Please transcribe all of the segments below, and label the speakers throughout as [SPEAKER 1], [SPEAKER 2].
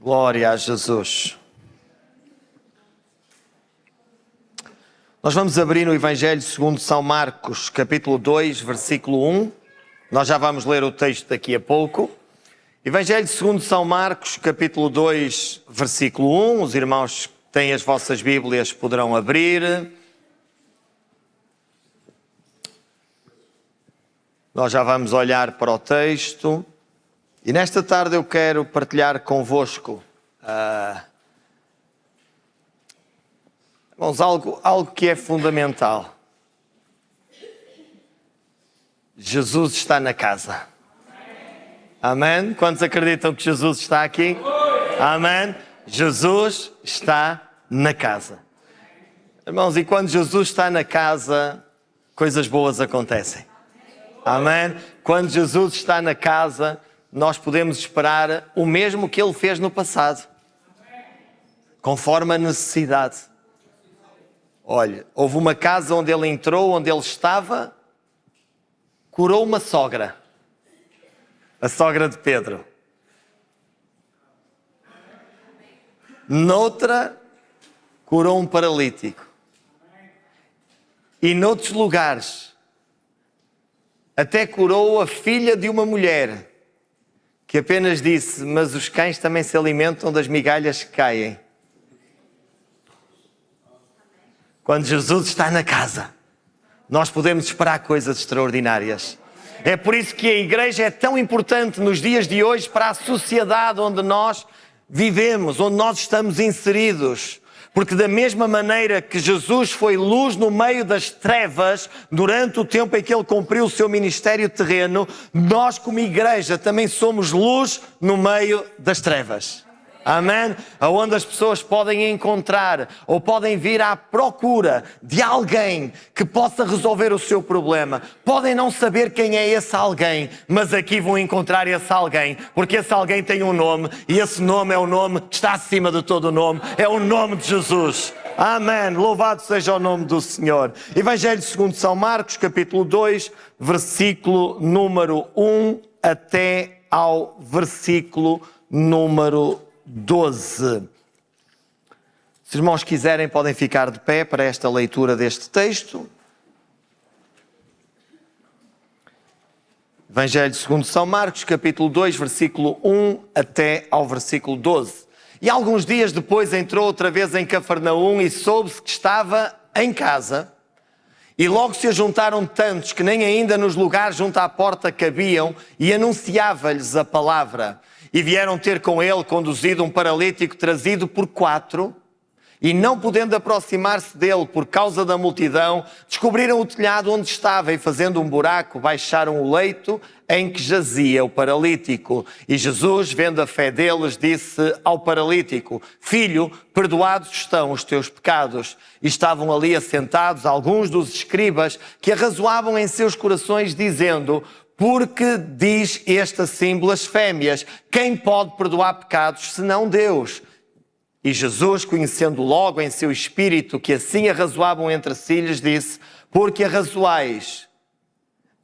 [SPEAKER 1] Glória a Jesus. Nós vamos abrir no Evangelho segundo São Marcos, capítulo 2, versículo 1. Nós já vamos ler o texto daqui a pouco. Evangelho segundo São Marcos, capítulo 2, versículo 1. Os irmãos que têm as vossas Bíblias poderão abrir. Nós já vamos olhar para o texto. E nesta tarde eu quero partilhar convosco algo que é fundamental. Jesus está na casa. Amém? Quantos acreditam que Jesus está aqui? Amém? Jesus está na casa. Irmãos, e quando Jesus está na casa, coisas boas acontecem. Amém? Quando Jesus está na casa, nós podemos esperar o mesmo que Ele fez no passado, conforme a necessidade. Olha, houve uma casa onde Ele entrou, onde Ele estava, curou uma sogra, a sogra de Pedro. Noutra, curou um paralítico. E noutros lugares, até curou a filha de uma mulher, que apenas disse, mas os cães também se alimentam das migalhas que caem. Quando Jesus está na casa, nós podemos esperar coisas extraordinárias. É por isso que a igreja é tão importante nos dias de hoje para a sociedade onde nós vivemos, onde nós estamos inseridos. Porque da mesma maneira que Jesus foi luz no meio das trevas, durante o tempo em que Ele cumpriu o seu ministério terreno, nós como igreja também somos luz no meio das trevas. Amém? Onde as pessoas podem encontrar ou podem vir à procura de alguém que possa resolver o seu problema. Podem não saber quem é esse alguém, mas aqui vão encontrar esse alguém, porque esse alguém tem um nome e esse nome é o nome que está acima de todo o nome, é o nome de Jesus. Amém. Louvado seja o nome do Senhor. Evangelho segundo São Marcos, capítulo 2, versículo número 1 até ao versículo número 12. Se os irmãos quiserem, podem ficar de pé para esta leitura deste texto. Evangelho segundo São Marcos, capítulo 2, versículo 1 até ao versículo 12. E alguns dias depois entrou outra vez em Cafarnaum e soube-se que estava em casa. E logo se ajuntaram tantos que nem ainda nos lugares junto à porta cabiam, e anunciava-lhes a palavra. E vieram ter com ele, conduzido um paralítico trazido por 4, e não podendo aproximar-se dele por causa da multidão, descobriram o telhado onde estava e, fazendo um buraco, baixaram o leito em que jazia o paralítico. E Jesus, vendo a fé deles, disse ao paralítico: Filho, perdoados estão os teus pecados. E estavam ali assentados alguns dos escribas que arrazoavam em seus corações, dizendo: Porque diz este assim blasfémias? Quem pode perdoar pecados senão Deus? E Jesus, conhecendo logo em seu espírito que assim arrazoavam entre si, lhes disse: Porque arrazoais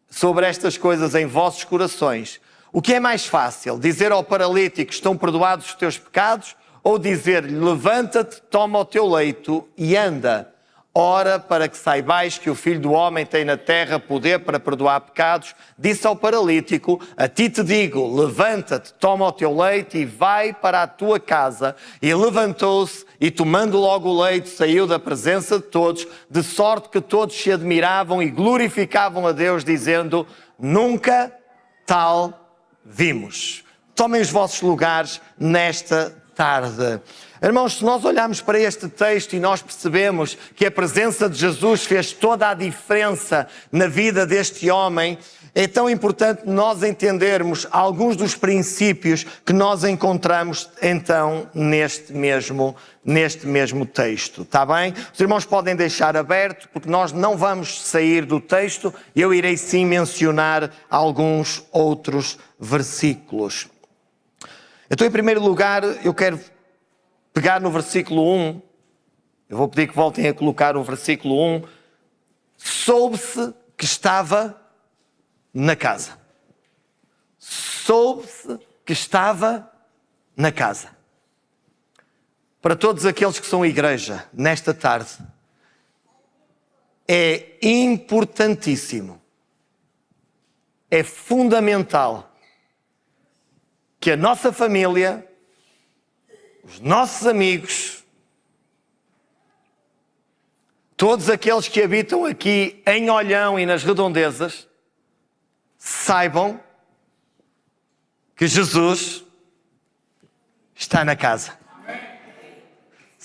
[SPEAKER 1] sobre estas coisas em vossos corações? O que é mais fácil? Dizer ao paralítico: Estão perdoados os teus pecados? Ou dizer-lhe: Levanta-te, toma o teu leito e anda? Ora, para que saibais que o Filho do Homem tem na terra poder para perdoar pecados, disse ao paralítico: A ti te digo, levanta-te, toma o teu leito e vai para a tua casa. E levantou-se e, tomando logo o leito, saiu da presença de todos, de sorte que todos se admiravam e glorificavam a Deus, dizendo: Nunca tal vimos. Tomem os vossos lugares nesta tarde. Irmãos, se nós olharmos para este texto e nós percebemos que a presença de Jesus fez toda a diferença na vida deste homem, é tão importante nós entendermos alguns dos princípios que nós encontramos então neste mesmo texto, está bem? Os irmãos podem deixar aberto, porque nós não vamos sair do texto, eu irei sim mencionar alguns outros versículos. Então, em primeiro lugar, eu quero pegar no versículo 1, eu vou pedir que voltem a colocar o versículo 1, soube-se que estava na casa. Soube-se que estava na casa. para todos aqueles que são igreja, nesta tarde, é importantíssimo, é fundamental que a nossa família, os nossos amigos, todos aqueles que habitam aqui em Olhão e nas redondezas, saibam que Jesus está na casa.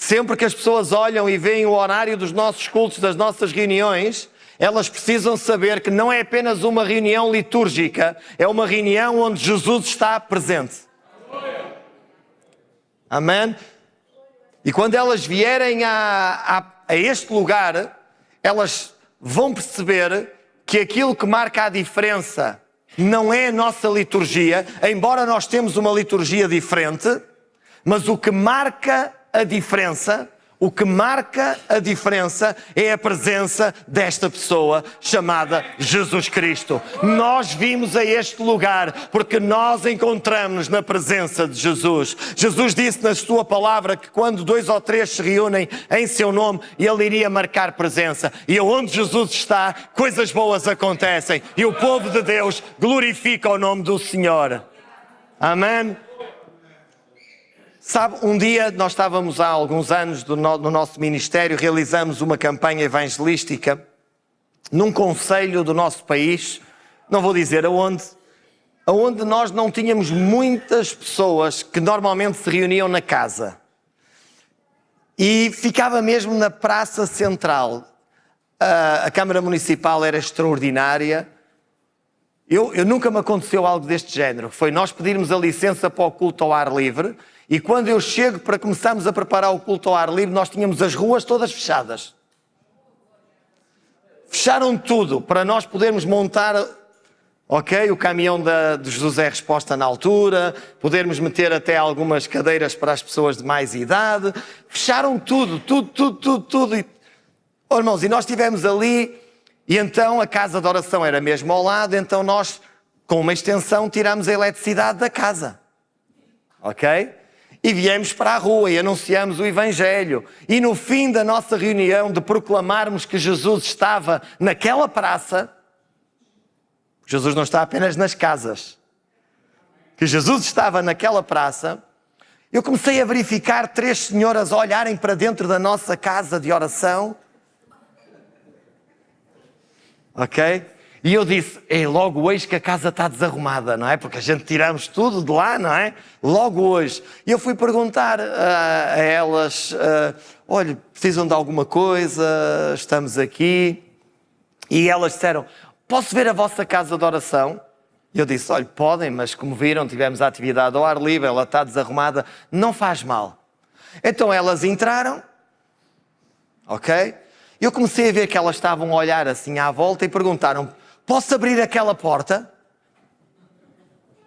[SPEAKER 1] Sempre que as pessoas olham e veem o horário dos nossos cultos, das nossas reuniões, elas precisam saber que não é apenas uma reunião litúrgica, é uma reunião onde Jesus está presente. Amém? E quando elas vierem a este lugar, elas vão perceber que aquilo que marca a diferença não é a nossa liturgia, embora nós temos uma liturgia diferente, mas o que marca a diferença é a presença desta pessoa chamada Jesus Cristo. Nós vimos a este lugar porque nós encontramos na presença de Jesus. Jesus disse na sua palavra que quando 2 ou 3 se reúnem em seu nome, ele iria marcar presença. E onde Jesus está, coisas boas acontecem. E o povo de Deus glorifica o nome do Senhor. Amém? Sabe, um dia nós estávamos há alguns anos no nosso ministério, realizamos uma campanha evangelística num concelho do nosso país, não vou dizer aonde nós não tínhamos muitas pessoas que normalmente se reuniam na casa. E ficava mesmo na praça central. A Câmara Municipal era extraordinária. Eu nunca me aconteceu algo deste género. Foi nós pedirmos a licença para o culto ao ar livre. E quando eu chego para começarmos a preparar o culto ao ar livre, nós tínhamos as ruas todas fechadas. Fecharam tudo para nós podermos montar, o caminhão de José Resposta na altura, podermos meter até algumas cadeiras para as pessoas de mais idade. Fecharam tudo. Irmãos, e nós estivemos ali, e então a casa de oração era mesmo ao lado, então nós, com uma extensão, tiramos a eletricidade da casa. Ok? E viemos para a rua e anunciamos o Evangelho. E no fim da nossa reunião de proclamarmos que Jesus estava naquela praça, Jesus não está apenas nas casas, que Jesus estava naquela praça, eu comecei a verificar 3 senhoras a olharem para dentro da nossa casa de oração. Ok? E eu disse, logo hoje que a casa está desarrumada, não é? Porque a gente tiramos tudo de lá, não é? Logo hoje. E eu fui perguntar a elas, olha, precisam de alguma coisa? Estamos aqui. E elas disseram, posso ver a vossa casa de oração? E eu disse, olha, podem, mas como viram, tivemos a atividade ao ar livre, ela está desarrumada, não faz mal. Então elas entraram, ok? Eu comecei a ver que elas estavam a olhar assim à volta e perguntaram, posso abrir aquela porta?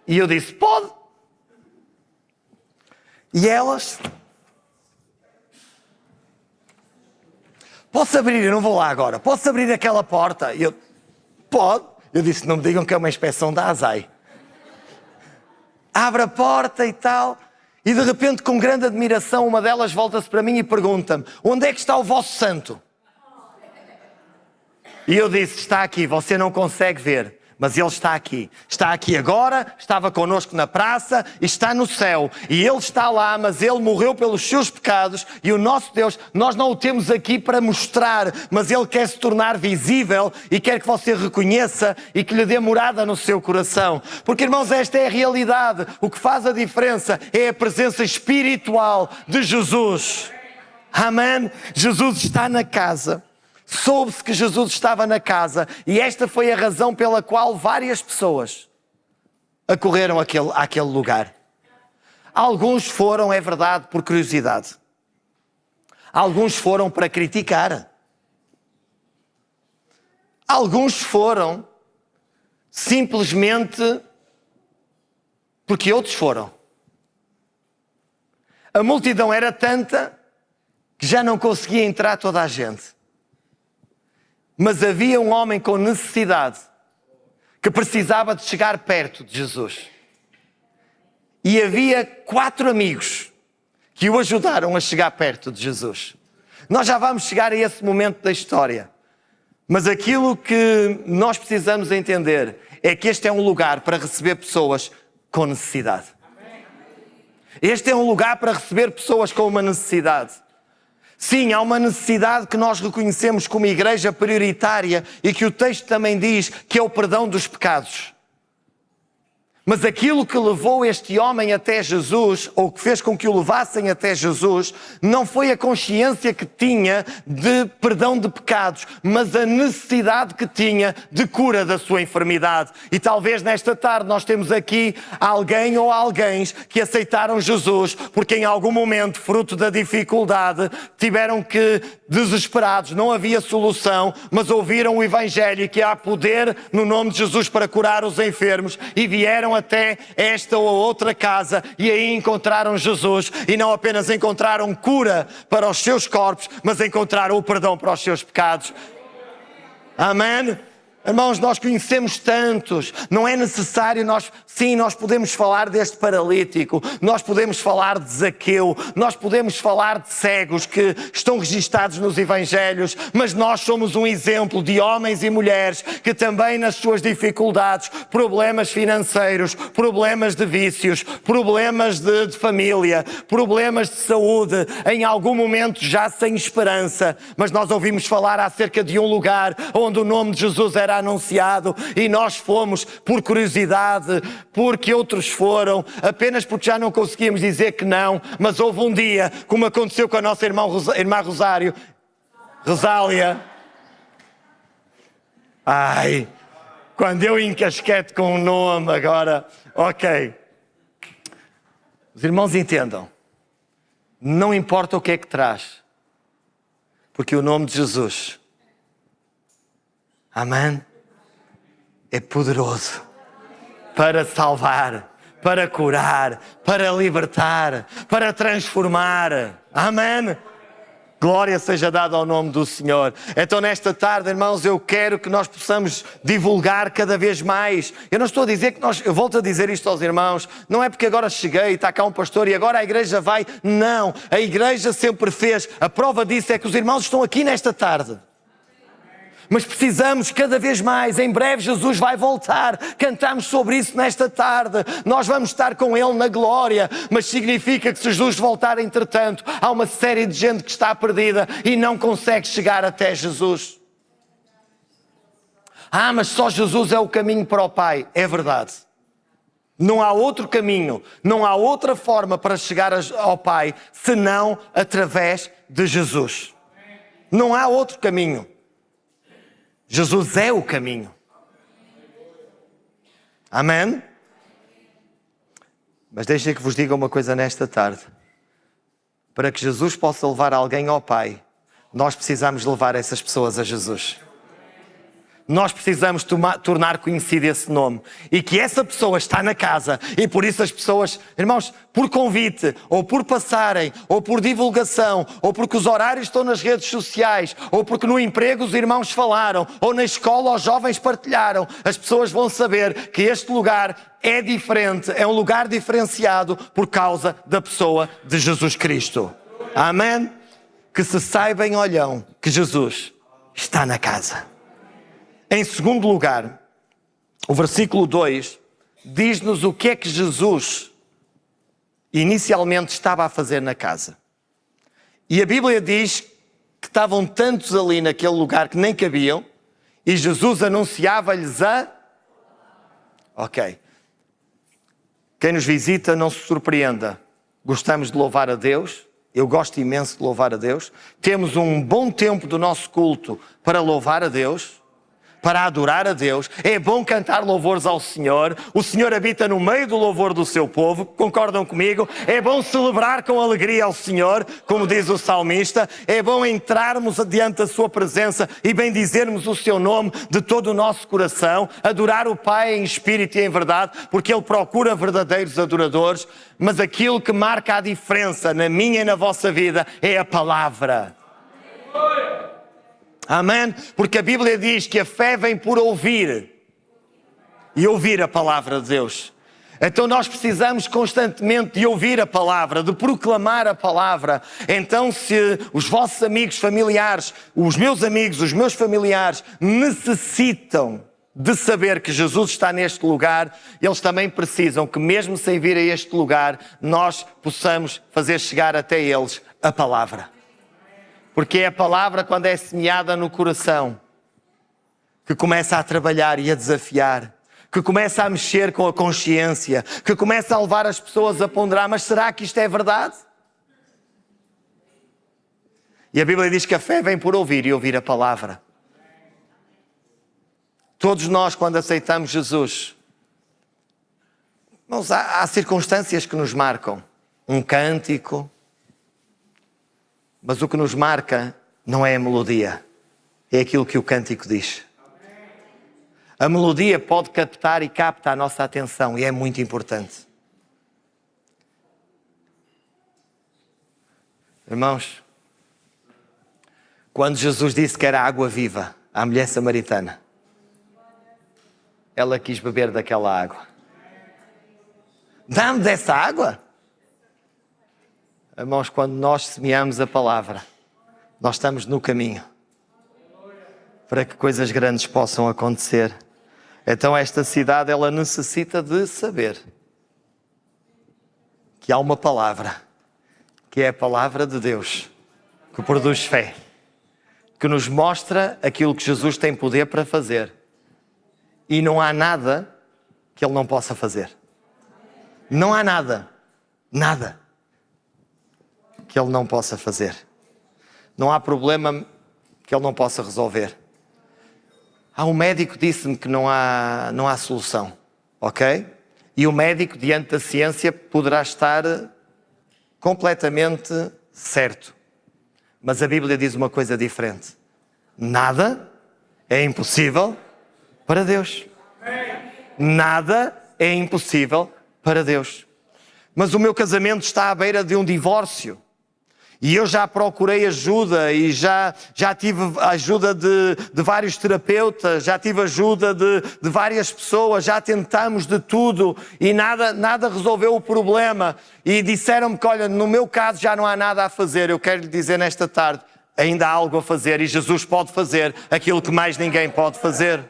[SPEAKER 1] E eu disse, pode. E elas, posso abrir? Eu não vou lá agora. Posso abrir aquela porta? E eu, pode. Eu disse, não me digam que é uma inspeção da ASAI. Abre a porta e tal. E de repente, com grande admiração, uma delas volta-se para mim e pergunta-me, onde é que está o vosso santo? E eu disse, está aqui, você não consegue ver, mas ele está aqui. Está aqui agora, estava connosco na praça e está no céu. E ele está lá, mas ele morreu pelos seus pecados e o nosso Deus, nós não o temos aqui para mostrar, mas ele quer se tornar visível e quer que você reconheça e que lhe dê morada no seu coração. Porque, irmãos, esta é a realidade. O que faz a diferença é a presença espiritual de Jesus. Amém? Jesus está na casa. Soube-se que Jesus estava na casa e esta foi a razão pela qual várias pessoas acorreram àquele lugar. Alguns foram, é verdade, por curiosidade. Alguns foram para criticar. Alguns foram simplesmente porque outros foram. A multidão era tanta que já não conseguia entrar toda a gente. Mas havia um homem com necessidade que precisava de chegar perto de Jesus. E havia 4 amigos que o ajudaram a chegar perto de Jesus. Nós já vamos chegar a esse momento da história. Mas aquilo que nós precisamos entender é que este é um lugar para receber pessoas com necessidade. Este é um lugar para receber pessoas com uma necessidade. Sim, há uma necessidade que nós reconhecemos como igreja prioritária e que o texto também diz que é o perdão dos pecados. Mas aquilo que levou este homem até Jesus, ou que fez com que o levassem até Jesus, não foi a consciência que tinha de perdão de pecados, mas a necessidade que tinha de cura da sua enfermidade. E talvez nesta tarde nós temos aqui alguém ou alguém que aceitaram Jesus, porque em algum momento, fruto da dificuldade, tiveram que, desesperados, não havia solução, mas ouviram o Evangelho que há poder no nome de Jesus para curar os enfermos e vieram até esta ou outra casa e aí encontraram Jesus e não apenas encontraram cura para os seus corpos, mas encontraram o perdão para os seus pecados. Amém? Irmãos, nós conhecemos tantos, não é necessário nós podemos falar deste paralítico, nós podemos falar de Zaqueu, nós podemos falar de cegos que estão registados nos Evangelhos, mas nós somos um exemplo de homens e mulheres que também nas suas dificuldades, problemas financeiros, problemas de vícios, problemas de família, problemas de saúde, em algum momento já sem esperança, mas nós ouvimos falar acerca de um lugar onde o nome de Jesus era anunciado e nós fomos por curiosidade, porque outros foram, apenas porque já não conseguíamos dizer que não, mas houve um dia, como aconteceu com a nossa irmã Rosália. Ai, quando eu encasquete com o nome agora, ok. Os irmãos entendam, não importa o que é que traz, porque o nome de Jesus, amém, é poderoso para salvar, para curar, para libertar, para transformar. Amém? Glória seja dada ao nome do Senhor. Então nesta tarde, irmãos, eu quero que nós possamos divulgar cada vez mais. Eu não estou a dizer que eu volto a dizer isto aos irmãos, não é porque agora cheguei e está cá um pastor e agora a igreja vai. Não, a igreja sempre fez. A prova disso é que os irmãos estão aqui nesta tarde. Mas precisamos cada vez mais, em breve Jesus vai voltar, cantamos sobre isso nesta tarde, nós vamos estar com Ele na glória, mas significa que se Jesus voltar entretanto, há uma série de gente que está perdida e não consegue chegar até Jesus. Mas só Jesus é o caminho para o Pai, é verdade. Não há outro caminho, não há outra forma para chegar ao Pai, senão através de Jesus. Não há outro caminho. Jesus é o caminho. Amém? Mas deixem que vos diga uma coisa nesta tarde. Para que Jesus possa levar alguém ao Pai, nós precisamos levar essas pessoas a Jesus. Nós precisamos tornar conhecido esse nome. E que essa pessoa está na casa. E por isso as pessoas, irmãos, por convite, ou por passarem, ou por divulgação, ou porque os horários estão nas redes sociais, ou porque no emprego os irmãos falaram, ou na escola os jovens partilharam, as pessoas vão saber que este lugar é diferente, é um lugar diferenciado por causa da pessoa de Jesus Cristo. Amém? Que se saiba em Olhão que Jesus está na casa. Em segundo lugar, o versículo 2 diz-nos o que é que Jesus inicialmente estava a fazer na casa. E a Bíblia diz que estavam tantos ali naquele lugar que nem cabiam e Jesus anunciava-lhes Ok. Quem nos visita não se surpreenda. Gostamos de louvar a Deus. Eu gosto imenso de louvar a Deus. Temos um bom tempo do nosso culto para louvar a Deus, para adorar a Deus. É bom cantar louvores ao Senhor. O Senhor habita no meio do louvor do seu povo. Concordam comigo? É bom celebrar com alegria ao Senhor, como diz o salmista. É bom entrarmos diante da sua presença e bendizermos o seu nome de todo o nosso coração. Adorar o Pai em espírito e em verdade, porque Ele procura verdadeiros adoradores. Mas aquilo que marca a diferença na minha e na vossa vida é a palavra. Amém? Porque a Bíblia diz que a fé vem por ouvir e ouvir a palavra de Deus. Então nós precisamos constantemente de ouvir a palavra, de proclamar a palavra. Então se os vossos amigos, familiares, os meus familiares necessitam de saber que Jesus está neste lugar, eles também precisam que mesmo sem vir a este lugar, nós possamos fazer chegar até eles a palavra. Porque é a palavra, quando é semeada no coração, que começa a trabalhar e a desafiar, que começa a mexer com a consciência, que começa a levar as pessoas a ponderar, mas será que isto é verdade? E a Bíblia diz que a fé vem por ouvir e ouvir a palavra. Todos nós, quando aceitamos Jesus, irmãos, há circunstâncias que nos marcam. Um cântico, mas o que nos marca não é a melodia, é aquilo que o cântico diz. A melodia pode captar e capta a nossa atenção e é muito importante. Irmãos, quando Jesus disse que era água viva à mulher samaritana, ela quis beber daquela água. Dá-me dessa água? Irmãos, quando nós semeamos a palavra, nós estamos no caminho para que coisas grandes possam acontecer. Então esta cidade, ela necessita de saber que há uma palavra, que é a palavra de Deus, que produz fé, que nos mostra aquilo que Jesus tem poder para fazer. E não há nada que Ele não possa fazer. Não há nada que Ele não possa fazer. Não há problema que Ele não possa resolver. Há um médico que disse-me que não há solução, ok? E o médico, diante da ciência, poderá estar completamente certo. Mas a Bíblia diz uma coisa diferente. Nada é impossível para Deus. Nada é impossível para Deus. Mas o meu casamento está à beira de um divórcio. E eu já procurei ajuda e já tive ajuda de vários terapeutas, já tive ajuda de várias pessoas, já tentamos de tudo e nada resolveu o problema. E disseram-me que, olha, no meu caso já não há nada a fazer. Eu quero lhe dizer nesta tarde, ainda há algo a fazer e Jesus pode fazer aquilo que mais ninguém pode fazer.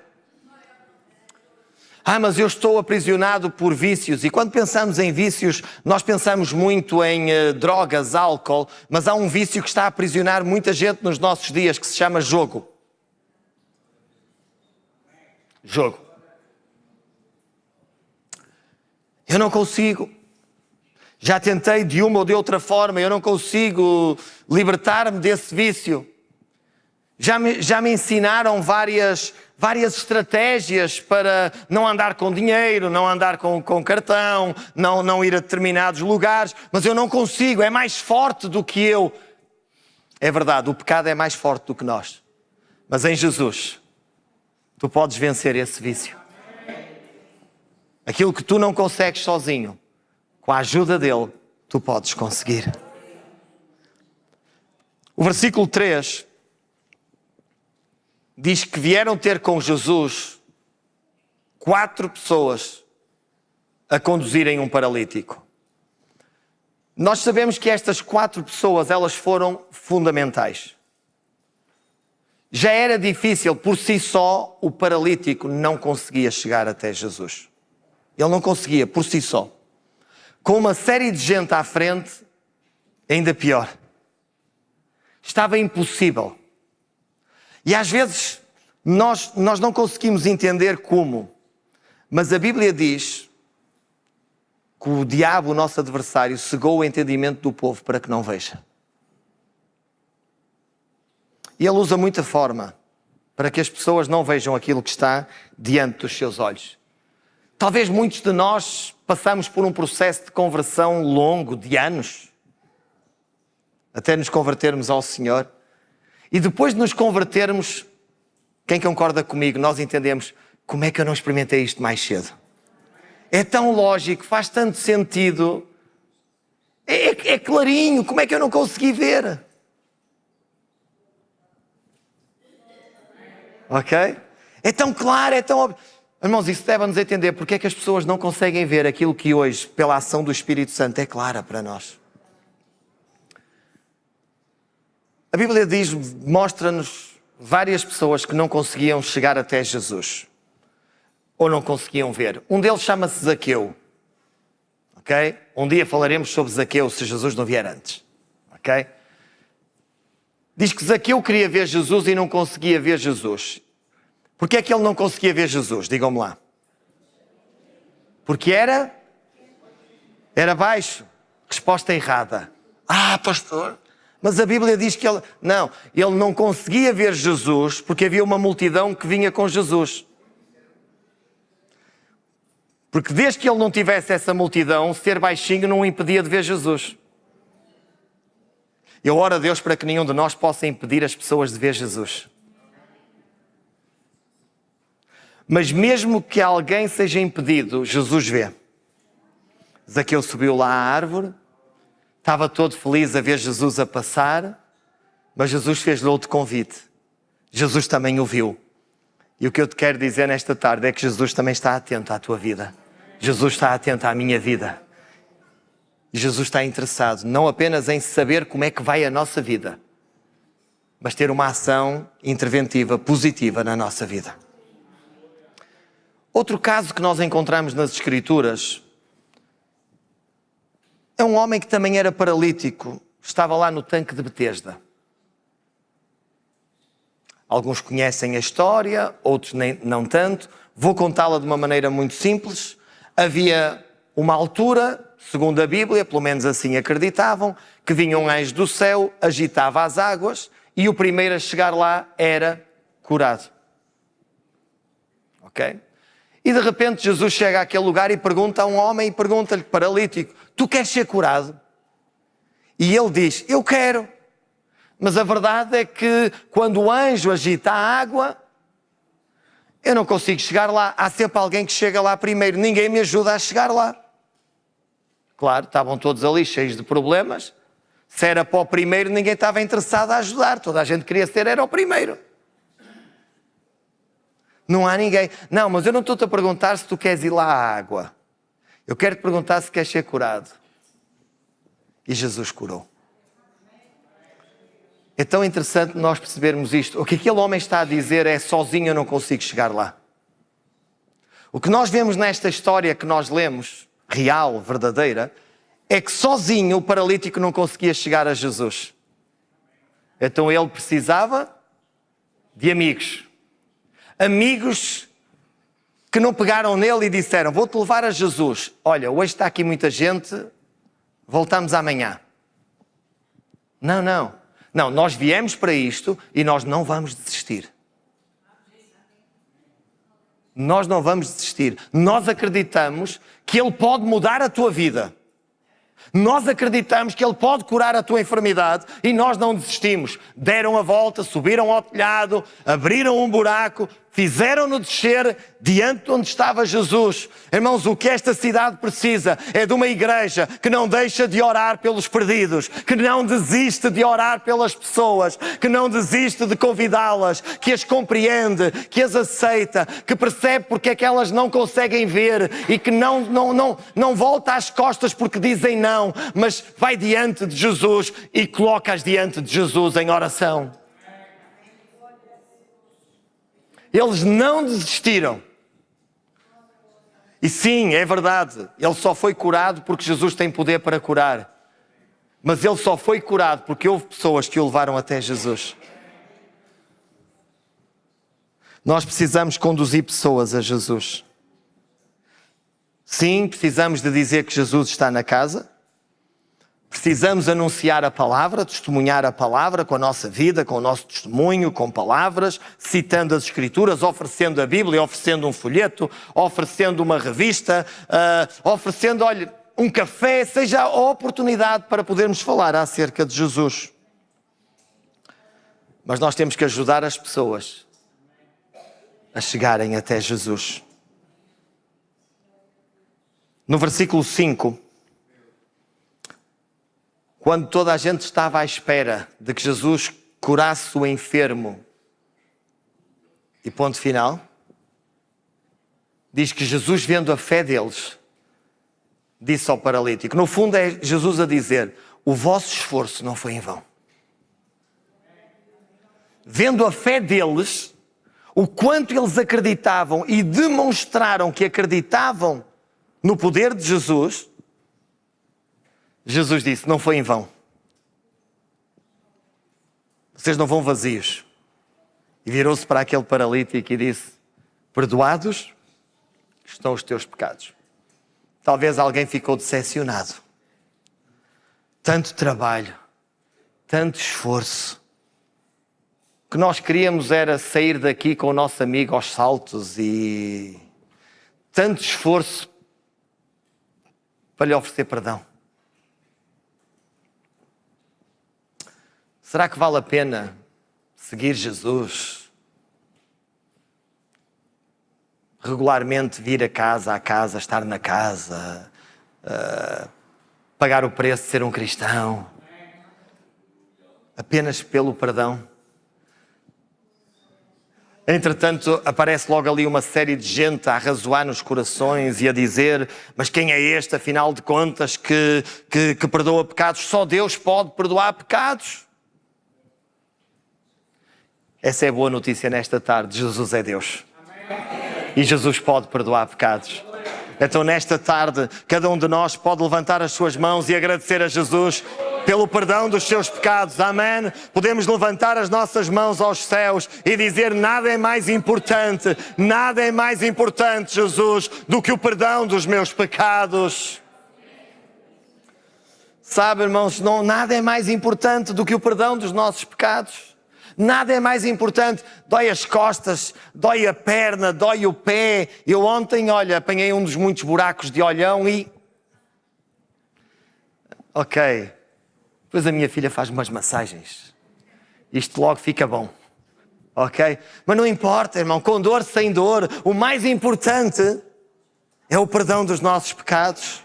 [SPEAKER 1] Mas eu estou aprisionado por vícios. E quando pensamos em vícios, nós pensamos muito em drogas, álcool, mas há um vício que está a aprisionar muita gente nos nossos dias, que se chama jogo. Jogo. Eu não consigo. Já tentei de uma ou de outra forma, eu não consigo libertar-me desse vício. Já me ensinaram várias estratégias para não andar com dinheiro, não andar com cartão, não ir a determinados lugares, mas eu não consigo, é mais forte do que eu. É verdade, o pecado é mais forte do que nós. Mas em Jesus, tu podes vencer esse vício. Aquilo que tu não consegues sozinho, com a ajuda dele, tu podes conseguir. O versículo 3... diz que vieram ter com Jesus 4 pessoas a conduzirem um paralítico. Nós sabemos que estas 4 pessoas, elas foram fundamentais. Já era difícil, por si só, o paralítico não conseguia chegar até Jesus. Ele não conseguia, por si só. Com uma série de gente à frente, ainda pior. Estava impossível. E às vezes nós não conseguimos entender como, mas a Bíblia diz que o diabo, o nosso adversário, cegou o entendimento do povo para que não veja. E ele usa muita forma para que as pessoas não vejam aquilo que está diante dos seus olhos. Talvez muitos de nós passamos por um processo de conversão longo, de anos, até nos convertermos ao Senhor. E depois de nos convertermos, quem concorda comigo, nós entendemos, como é que eu não experimentei isto mais cedo? É tão lógico, faz tanto sentido, é clarinho, como é que eu não consegui ver? Ok? É tão claro, é tão óbvio. Irmãos, isso deve-nos entender porque é que as pessoas não conseguem ver aquilo que hoje, pela ação do Espírito Santo, é clara para nós. A Bíblia diz, mostra-nos várias pessoas que não conseguiam chegar até Jesus. Ou não conseguiam ver. Um deles chama-se Zaqueu. Ok? Um dia falaremos sobre Zaqueu, se Jesus não vier antes. Ok? Diz que Zaqueu queria ver Jesus e não conseguia ver Jesus. Porquê é que ele não conseguia ver Jesus? Digam-me lá. Porque era baixo. Resposta errada. Pastor. Mas a Bíblia diz que ele não conseguia ver Jesus porque havia uma multidão que vinha com Jesus. Porque desde que ele não tivesse essa multidão, ser baixinho não o impedia de ver Jesus. Eu oro a Deus para que nenhum de nós possa impedir as pessoas de ver Jesus. Mas mesmo que alguém seja impedido, Jesus vê. Zaqueu subiu lá à árvore, estava todo feliz a ver Jesus a passar, mas Jesus fez-lhe outro convite. Jesus também o viu. E o que eu te quero dizer nesta tarde é que Jesus também está atento à tua vida. Jesus está atento à minha vida. E Jesus está interessado não apenas em saber como é que vai a nossa vida, mas ter uma ação interventiva, positiva na nossa vida. Outro caso que nós encontramos nas Escrituras é um homem que também era paralítico, estava lá no tanque de Betesda. Alguns conhecem a história, outros não tanto. Vou contá-la de uma maneira muito simples. Havia uma altura, segundo a Bíblia, pelo menos assim acreditavam, que vinha um anjo do céu, agitava as águas e o primeiro a chegar lá era curado. Ok? E de repente Jesus chega àquele lugar e pergunta a um homem, e pergunta-lhe, paralítico, tu queres ser curado? E ele diz, eu quero. Mas a verdade é que quando o anjo agita a água, eu não consigo chegar lá. Há sempre alguém que chega lá primeiro. Ninguém me ajuda a chegar lá. Claro, estavam todos ali cheios de problemas. Se era para o primeiro, ninguém estava interessado a ajudar. Toda a gente queria ser, era o primeiro. Não há ninguém. Não, mas eu não estou-te a perguntar se tu queres ir lá à água. Eu quero te perguntar se queres ser curado. E Jesus curou. É tão interessante nós percebermos isto. O que aquele homem está a dizer é, sozinho eu não consigo chegar lá. O que nós vemos nesta história que nós lemos, real, verdadeira, é que sozinho o paralítico não conseguia chegar a Jesus. Então ele precisava de amigos. Amigos que não pegaram nele e disseram, vou-te levar a Jesus. Olha, hoje está aqui muita gente, voltamos amanhã. Não, nós viemos para isto e nós não vamos desistir. Nós não vamos desistir. Nós acreditamos que Ele pode mudar a tua vida. Nós acreditamos que Ele pode curar a tua enfermidade e nós não desistimos. Deram a volta, subiram ao telhado, abriram um buraco, fizeram-no descer diante de onde estava Jesus. Irmãos, o que esta cidade precisa é de uma igreja que não deixa de orar pelos perdidos, que não desiste de orar pelas pessoas, que não desiste de convidá-las, que as compreende, que as aceita, que percebe porque é que elas não conseguem ver e que não volta às costas porque dizem não, mas vai diante de Jesus e coloca-as diante de Jesus em oração. Eles não desistiram. E sim, é verdade, ele só foi curado porque Jesus tem poder para curar. Mas ele só foi curado porque houve pessoas que o levaram até Jesus. Nós precisamos conduzir pessoas a Jesus. Sim, precisamos de dizer que Jesus está na casa. Precisamos anunciar a palavra, testemunhar a palavra com a nossa vida, com o nosso testemunho, com palavras, citando as Escrituras, oferecendo a Bíblia, oferecendo um folheto, oferecendo uma revista, oferecendo, um café, seja a oportunidade para podermos falar acerca de Jesus. Mas nós temos que ajudar as pessoas a chegarem até Jesus. No versículo 5... quando toda a gente estava à espera de que Jesus curasse o enfermo, e ponto final, diz que Jesus, vendo a fé deles, disse ao paralítico. No fundo é Jesus a dizer, o vosso esforço não foi em vão. Vendo a fé deles, o quanto eles acreditavam e demonstraram que acreditavam no poder de Jesus, Jesus disse, não foi em vão. Vocês não vão vazios. E virou-se para aquele paralítico e disse, perdoados estão os teus pecados. Talvez alguém ficou decepcionado. Tanto trabalho, tanto esforço. O que nós queríamos era sair daqui com o nosso amigo aos saltos e tanto esforço para lhe oferecer perdão. Será que vale a pena seguir Jesus? Regularmente vir a casa, estar na casa, pagar o preço de ser um cristão, apenas pelo perdão? Entretanto, aparece logo ali uma série de gente a arrazoar nos corações e a dizer, mas quem é este, afinal de contas, que perdoa pecados? Só Deus pode perdoar pecados. Essa é a boa notícia nesta tarde, Jesus é Deus. E Jesus pode perdoar pecados. Então nesta tarde, cada um de nós pode levantar as suas mãos e agradecer a Jesus pelo perdão dos seus pecados. Amém? Podemos levantar as nossas mãos aos céus e dizer, nada é mais importante, Jesus, do que o perdão dos meus pecados. Sabe, irmãos, nada é mais importante do que o perdão dos nossos pecados. Nada é mais importante. Dói as costas, dói a perna, dói o pé. Eu ontem, apanhei um dos muitos buracos de olhão e... Ok. Depois a minha filha faz umas massagens. Isto logo fica bom. Ok? Mas não importa, irmão. Com dor, sem dor. O mais importante é o perdão dos nossos pecados.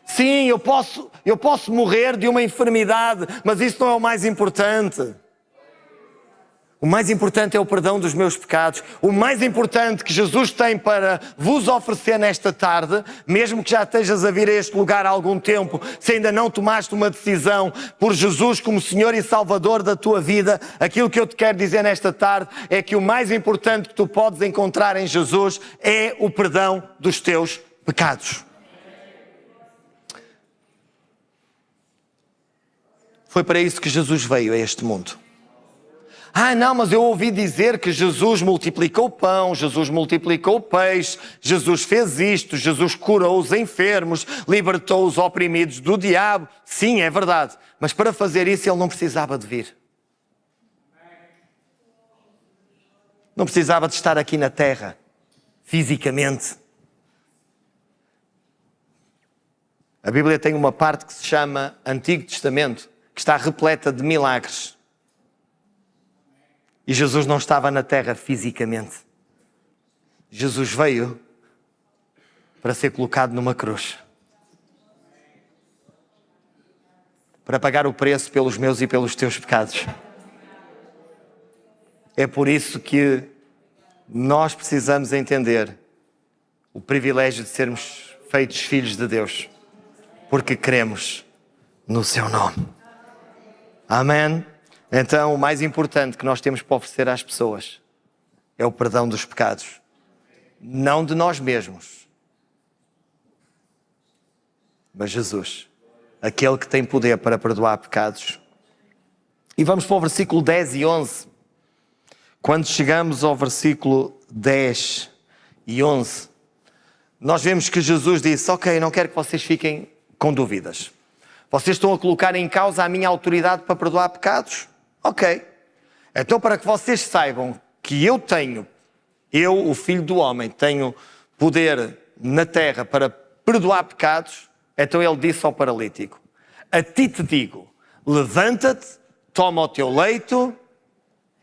[SPEAKER 1] Sim, eu posso morrer de uma enfermidade, mas isso não é o mais importante. O mais importante é o perdão dos meus pecados. O mais importante que Jesus tem para vos oferecer nesta tarde, mesmo que já estejas a vir a este lugar há algum tempo, se ainda não tomaste uma decisão por Jesus como Senhor e Salvador da tua vida, aquilo que eu te quero dizer nesta tarde é que o mais importante que tu podes encontrar em Jesus é o perdão dos teus pecados. Foi para isso que Jesus veio a este mundo. Não, mas eu ouvi dizer que Jesus multiplicou o pão, Jesus multiplicou o peixe, Jesus fez isto, Jesus curou os enfermos, libertou os oprimidos do diabo. Sim, é verdade, mas para fazer isso ele não precisava de vir. Não precisava de estar aqui na terra, fisicamente. A Bíblia tem uma parte que se chama Antigo Testamento, que está repleta de milagres. E Jesus não estava na terra fisicamente. Jesus veio para ser colocado numa cruz. Para pagar o preço pelos meus e pelos teus pecados. É por isso que nós precisamos entender o privilégio de sermos feitos filhos de Deus. Porque cremos no seu nome. Amém? Então, o mais importante que nós temos para oferecer às pessoas é o perdão dos pecados. Não de nós mesmos, mas Jesus, aquele que tem poder para perdoar pecados. E vamos para o versículo 10 e 11. Quando chegamos ao versículo 10 e 11, nós vemos que Jesus disse, ok, não quero que vocês fiquem com dúvidas. Vocês estão a colocar em causa a minha autoridade para perdoar pecados? Ok. Então, para que vocês saibam que eu, o Filho do Homem, tenho poder na terra para perdoar pecados, então ele disse ao paralítico, a ti te digo, levanta-te, toma o teu leito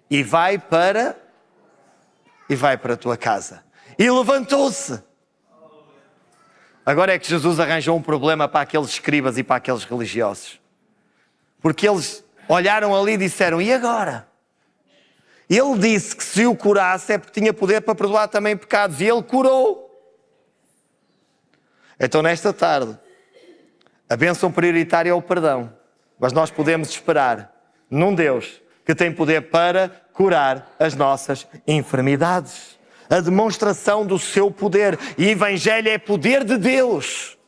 [SPEAKER 1] e vai para a tua casa. E levantou-se. Agora é que Jesus arranjou um problema para aqueles escribas e para aqueles religiosos. Porque eles olharam ali e disseram, e agora? Ele disse que se o curasse é porque tinha poder para perdoar também pecados. E ele curou. Então, nesta tarde, a bênção prioritária é o perdão. Mas nós podemos esperar num Deus que tem poder para curar as nossas enfermidades. A demonstração do seu poder. E Evangelho é poder de Deus.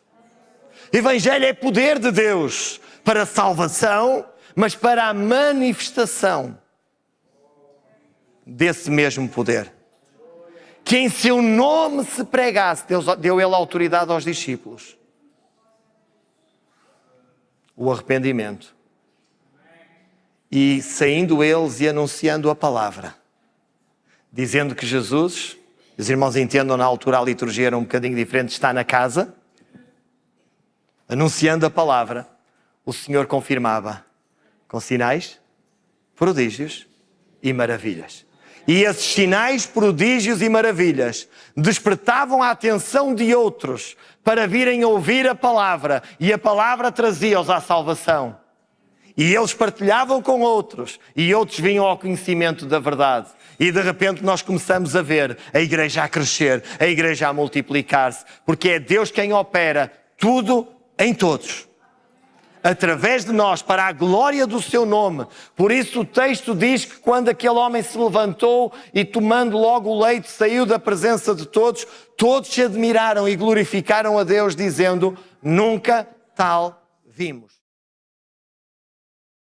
[SPEAKER 1] Evangelho é poder de Deus para a salvação, mas para a manifestação desse mesmo poder. Que em seu nome se pregasse. Deus deu ele autoridade aos discípulos. O arrependimento. E saindo eles e anunciando a palavra. Dizendo que Jesus, os irmãos entendam, na altura a liturgia era um bocadinho diferente, está na casa. Anunciando a palavra, o Senhor confirmava com sinais, prodígios e maravilhas. E esses sinais, prodígios e maravilhas despertavam a atenção de outros para virem ouvir a palavra. E a palavra trazia-os à salvação. E eles partilhavam com outros. E outros vinham ao conhecimento da verdade. E de repente nós começamos a ver a igreja a crescer, a igreja a multiplicar-se. Porque é Deus quem opera tudo em todos. Através de nós, para a glória do seu nome. Por isso o texto diz que quando aquele homem se levantou e tomando logo o leito saiu da presença de todos, todos se admiraram e glorificaram a Deus dizendo, nunca tal vimos.